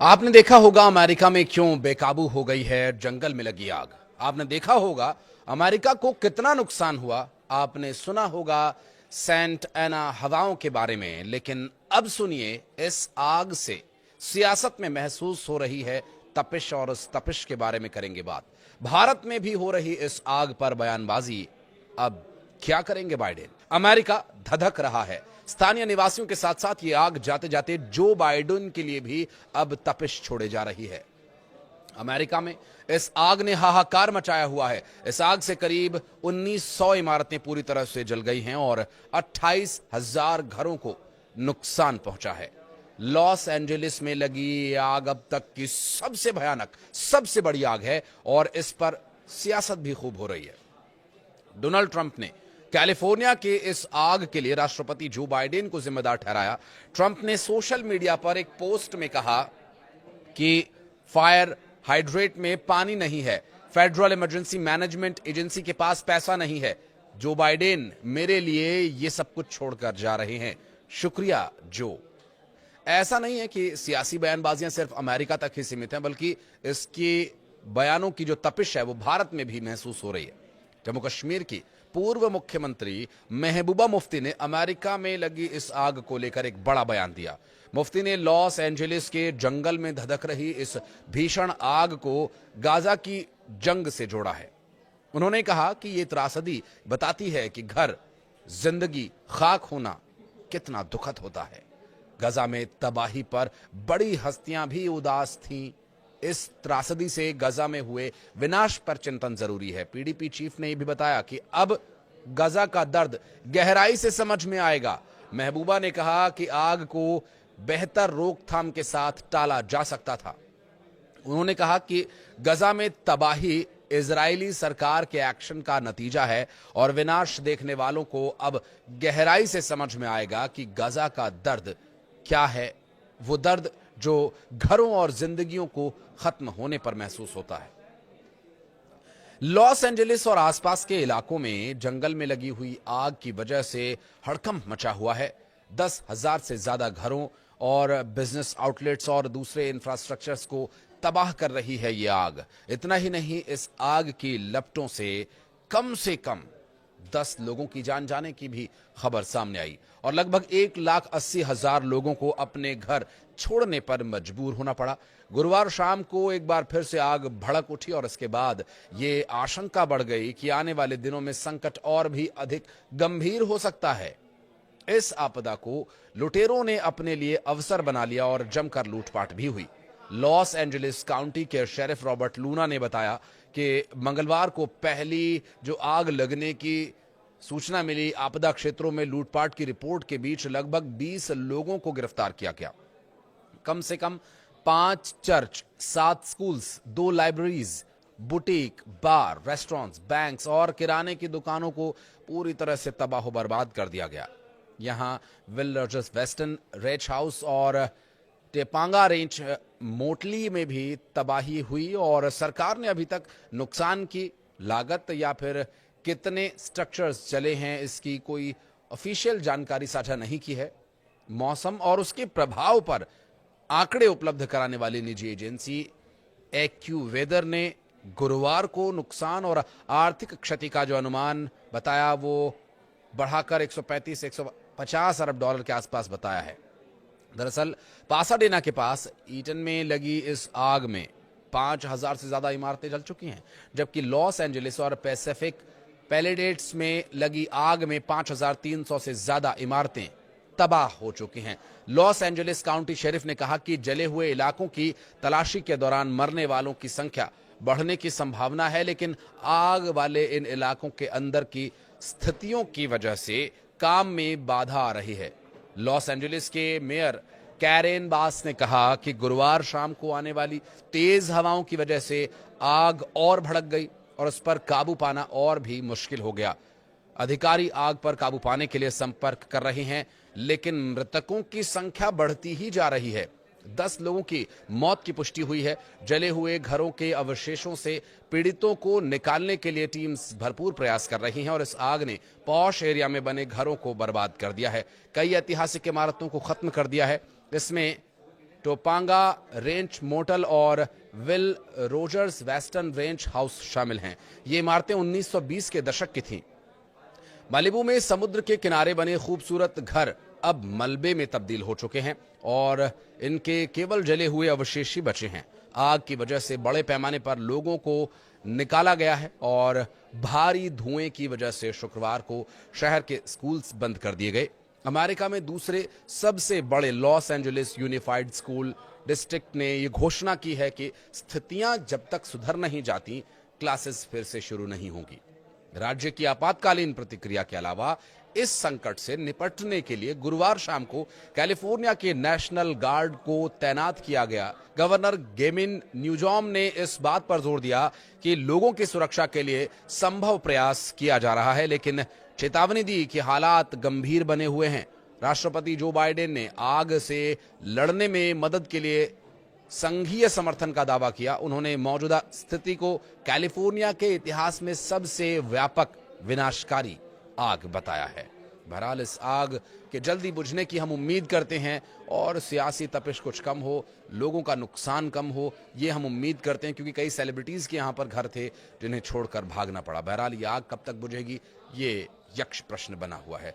आपने देखा होगा अमेरिका में क्यों बेकाबू हो गई है जंगल में लगी आग। आपने देखा होगा अमेरिका को कितना नुकसान हुआ। आपने सुना होगा सेंट एना हवाओं के बारे में। लेकिन अब सुनिए इस आग से सियासत में महसूस हो रही है तपिश, और उस तपिश के बारे में करेंगे बात। भारत में भी हो रही इस आग पर बयानबाजी। अब क्या करेंगे बाइडेन? अमेरिका धधक रहा है। स्थानीय निवासियों के साथ साथ ये आग जाते जाते जो बाइडेन के लिए भी अब तपिश छोड़े जा रही है। अमेरिका में इस आग ने हाहाकार मचाया हुआ है। इस आग से करीब 1900 इमारतें पूरी तरह से जल गई हैं और 28,000 घरों को नुकसान पहुंचा है। लॉस एंजलिस में लगी ये आग अब तक की सबसे भयानक, सबसे बड़ी आग है और इस पर सियासत भी खूब हो रही है। डोनाल्ड ट्रंप ने कैलिफोर्निया के इस आग के लिए राष्ट्रपति जो बाइडेन को जिम्मेदार ठहराया। ट्रंप ने सोशल मीडिया पर एक पोस्ट में कहा कि फायर हाइड्रेट में पानी नहीं है, फेडरल इमरजेंसी मैनेजमेंट एजेंसी के पास पैसा नहीं है। जो बाइडेन मेरे लिए ये सब कुछ छोड़कर जा रहे हैं, शुक्रिया जो। ऐसा नहीं है कि सियासी बयानबाजियां सिर्फ अमेरिका तक ही सीमित हैं, बल्कि इसकी बयानों की जो तपिश है वो भारत में भी महसूस हो रही है। जम्मू कश्मीर की पूर्व मुख्यमंत्री महबूबा मुफ्ती ने अमेरिका में लगी इस आग को लेकर एक बड़ा बयान दिया। मुफ्ती ने लॉस एंजलिस के जंगल में धधक रही इस भीषण आग को गाजा की जंग से जोड़ा है। उन्होंने कहा कि यह त्रासदी बताती है कि घर, जिंदगी खाक होना कितना दुखद होता है। गाजा में तबाही पर बड़ी हस्तियां भी उदास थीं। इस त्रासदी से गाजा में हुए विनाश पर चिंतन जरूरी है। पीडीपी चीफ ने यह भी बताया कि अब गाजा का दर्द गहराई से समझ में आएगा। महबूबा ने कहा कि आग को बेहतर रोकथाम के साथ टाला जा सकता था। उन्होंने कहा कि गाजा में तबाही इजरायली सरकार के एक्शन का नतीजा है और विनाश देखने वालों को अब गहराई से समझ में आएगा कि गाजा का दर्द क्या है, वो दर्द जो घरों और जिंदगियों को खत्म होने पर महसूस होता है। लॉस एंजलिस और आसपास के इलाकों में जंगल में लगी हुई आग की वजह से हड़कंप मचा हुआ है। 10,000 से ज्यादा घरों और बिजनेस आउटलेट्स और दूसरे इंफ्रास्ट्रक्चर्स को तबाह कर रही है ये आग। इतना ही नहीं, इस आग की लपटों से कम 10 लोगों की जान जाने की भी खबर सामने आई और लगभग 1,80,000 लोगों को अपने घर छोड़ने पर मजबूर होना पड़ा। गुरुवार शाम को एक बार फिर से आग भड़क उठी और इसके बाद ये आशंका बढ़ गई कि आने वाले दिनों में संकट और भी अधिक गंभीर हो सकता है। इस आपदा को लुटेरों ने अपने लिए अवसर बना लिया और जमकर लूटपाट भी हुई। लॉस एंजलिस काउंटी के शेरिफ रॉबर्ट लूना ने बताया कि मंगलवार को पहली जो आग लगने की सूचना मिली, आपदा क्षेत्रों में लूटपाट की रिपोर्ट के बीच लगभग 20 लोगों को गिरफ्तार किया गया। कम से कम 5 चर्च, 7 स्कूल्स, 2 लाइब्रेरीज, बुटीक, बार, रेस्टोरेंट्स, बैंक्स और किराने की दुकानों को पूरी तरह से तबाह बर्बाद कर दिया गया। यहां विल वेस्टर्न रेच हाउस और टेपांगा रेंज मोटली में भी तबाही हुई और सरकार ने अभी तक नुकसान की लागत या फिर कितने स्ट्रक्चर्स जले हैं इसकी कोई ऑफिशियल जानकारी साझा नहीं की है। मौसम और उसके प्रभाव पर आंकड़े उपलब्ध कराने वाली निजी एजेंसी एक्यूवेदर ने गुरुवार को नुकसान और आर्थिक क्षति का जो अनुमान बताया वो बढ़ाकर 135-150 अरब डॉलर के आसपास बताया है। दरअसल पासाडेना के पास ईटन में लगी इस आग में 5,000 से ज्यादा इमारतें जल चुकी हैं, जबकि लॉस एंजलिस और पैसिफिक पैलेडेट्स में लगी आग में 5,300 से ज्यादा इमारतें तबाह हो चुकी हैं। लॉस एंजलिस काउंटी शेरिफ ने कहा कि जले हुए इलाकों की तलाशी के दौरान मरने वालों की संख्या बढ़ने की संभावना है, लेकिन आग वाले इन इलाकों के अंदर की स्थितियों की वजह से काम में बाधा आ रही है। लॉस एंजलिस के मेयर कैरेन बास ने कहा कि गुरुवार शाम को आने वाली तेज हवाओं की वजह से आग और भड़क गई और उस पर काबू पाना और भी मुश्किल हो गया। अधिकारी आग पर काबू पाने के लिए संपर्क कर रहे हैं, लेकिन मृतकों की संख्या बढ़ती ही जा रही है। 10 लोगों की मौत की पुष्टि हुई है। जले हुए घरों के अवशेषों से पीड़ितों को निकालने के लिए टीम्स भरपूर प्रयास कर रही हैं और इस आग ने पॉश एरिया में बने घरों को बर्बाद कर दिया है। कई ऐतिहासिक इमारतों को खत्म कर दिया है। इसमें टोपांगा रेंज मोटल और will Rogers western range house शामिल हैं। ये इमारतें 1920 के दशक की थीं। मालिबू में समुद्र के किनारे बने खूबसूरत घर अब मलबे में तब्दील हो चुके हैं और इनके केवल जले हुए अवशेष ही बचे हैं। आग की वजह से बड़े पैमाने पर लोगों को निकाला गया है और भारी धुएं की वजह से शुक्रवार को शहर के स्कूल्स बंद कर दिए गए। अमेरिका में दूसरे सबसे बड़े Los Angeles unified school district ने यह घोषणा की है कि स्थितियां जब तक सुधर नहीं जाती, क्लासेस फिर से शुरू नहीं होंगी। राज्य की आपातकालीन प्रतिक्रिया के अलावा इस संकट से निपटने के लिए गुरुवार शाम को कैलिफोर्निया के नेशनल गार्ड को तैनात किया गया। गवर्नर गेविन न्यूजॉम ने इस बात पर जोर दिया कि लोगों की सुरक्षा के लिए संभव प्रयास किया जा रहा है, लेकिन चेतावनी दी कि हालात गंभीर बने हुए हैं। राष्ट्रपति जो बाइडेन ने आग से लड़ने में मदद के लिए संघीय समर्थन का दावा किया। उन्होंने मौजूदा स्थिति को कैलिफोर्निया के इतिहास में सबसे व्यापक विनाशकारी आग बताया है। बहरहाल इस आग के जल्दी बुझने की हम उम्मीद करते हैं और सियासी तपिश कुछ कम हो, लोगों का नुकसान कम हो, ये हम उम्मीद करते हैं, क्योंकि कई सेलिब्रिटीज के यहाँ पर घर थे जिन्हें छोड़कर भागना पड़ा। बहरहाल ये आग कब तक बुझेगी, ये यक्ष प्रश्न बना हुआ है।